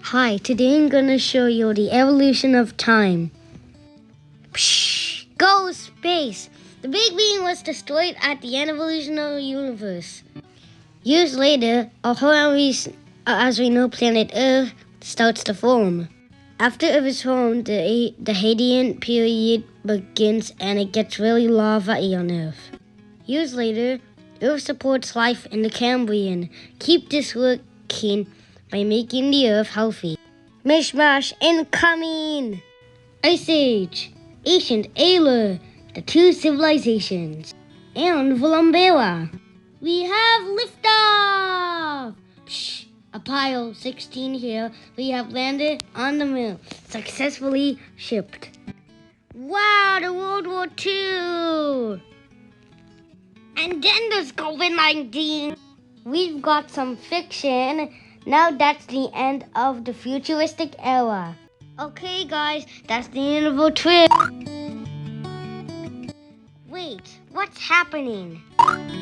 Hi, today I'm gonna show you the evolution of time. Psh, go space! The Big Bang was destroyed at the end of evolution of the universe. Years later, a whole as we know planet Earth starts to form. After Earth is formed, the Hadean period begins and it gets really lava-y on Earth. Years later, Earth supports life in the Cambrian. Keep this working by making the Earth healthy. Mishmash incoming! Ice Age, Ancient Ayla, the two civilizations, and Volumbela. We have liftoff! Psh, Apollo 16 here. We have landed on the moon, successfully shipped. Wow, the World War II! And then there's COVID-19. We've got some fiction. Now that's the end of the futuristic era. Okay guys, that's the end of our trip. Wait, what's happening? I'm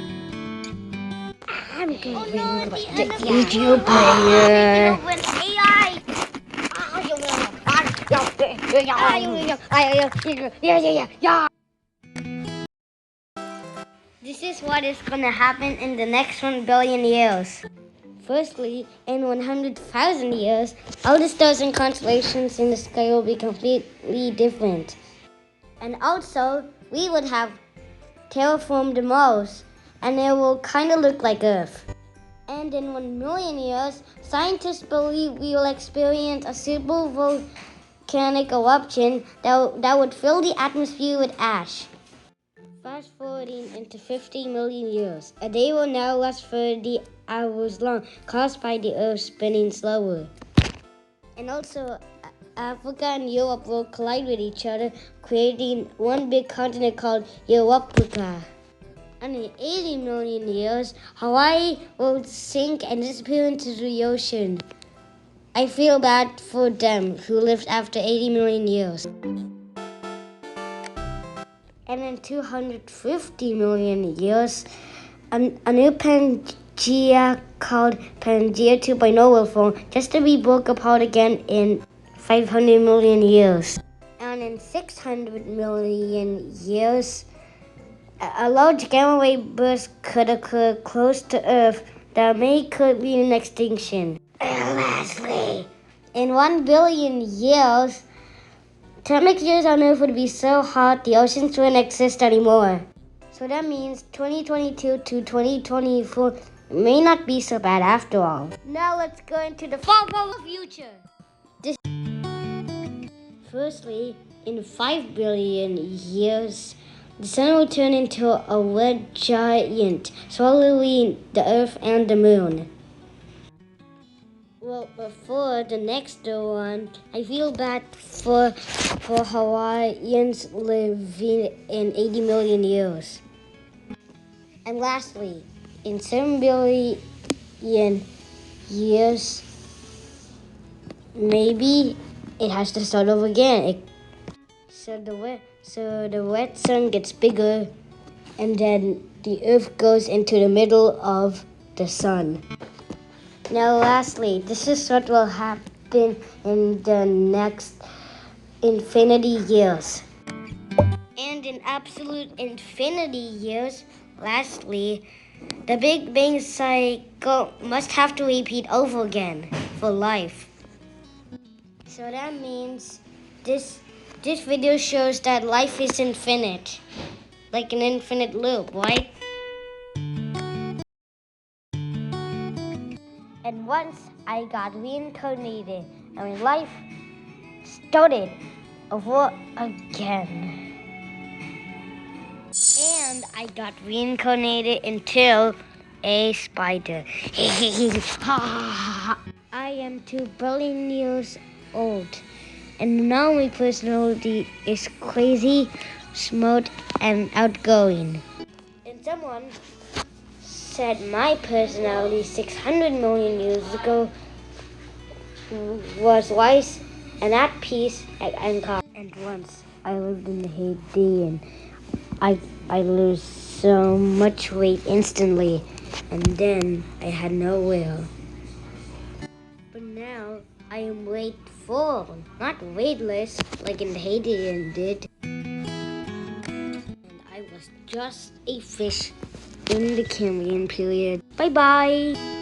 going to the video player. This is what is gonna happen in the next 1 billion years. Firstly, in 100,000 years, all the stars and constellations in the sky will be completely different. And also, we would have terraformed Mars, and it will kind of look like Earth. And in 1 million years, scientists believe we will experience a super volcanic eruption that would fill the atmosphere with ash. Fast forwarding into 50 million years, a day will now last 30 hours long, caused by the Earth spinning slower. And also, Africa and Europe will collide with each other, creating one big continent called Europica. And in 80 million years, Hawaii will sink and disappear into the ocean. I feel bad for them who lived after 80 million years. And in 250 million years, a new Pangea called Pangea 2.0 will form, just to be broke apart again in 500 million years. And in 600 million years, a large gamma wave burst could occur close to Earth that could be an extinction. And lastly, in 1 billion years, temperatures on Earth would be so hot the oceans wouldn't exist anymore. So that means 2022 to 2024 may not be so bad after all. Now let's go into the far future. Firstly, in 5 billion years, the sun will turn into a red giant, swallowing the Earth and the moon. Well, before the next one, I feel bad for Hawaiians living in 80 million years. And lastly, in 7 billion years, maybe it has to start over again. So the red sun gets bigger, and then the Earth goes into the middle of the sun. Now lastly, this is what will happen in the next infinity years. And in absolute infinity years, lastly, the Big Bang cycle must have to repeat over again for life. So that means this video shows that life is infinite, like an infinite loop, right? And once I got reincarnated, and my life started over again. And I got reincarnated into a spider. I am 2 billion years old, and now my personality is crazy, smart, and outgoing. And someone said my personality 600 million years ago was wise and at peace and calm. And once I lived in the Hadean, I lose so much weight instantly, and then I had no will. But now I am grateful, not weightless like in the Hadean did. And I was just a fish in the Cambrian period. Bye bye.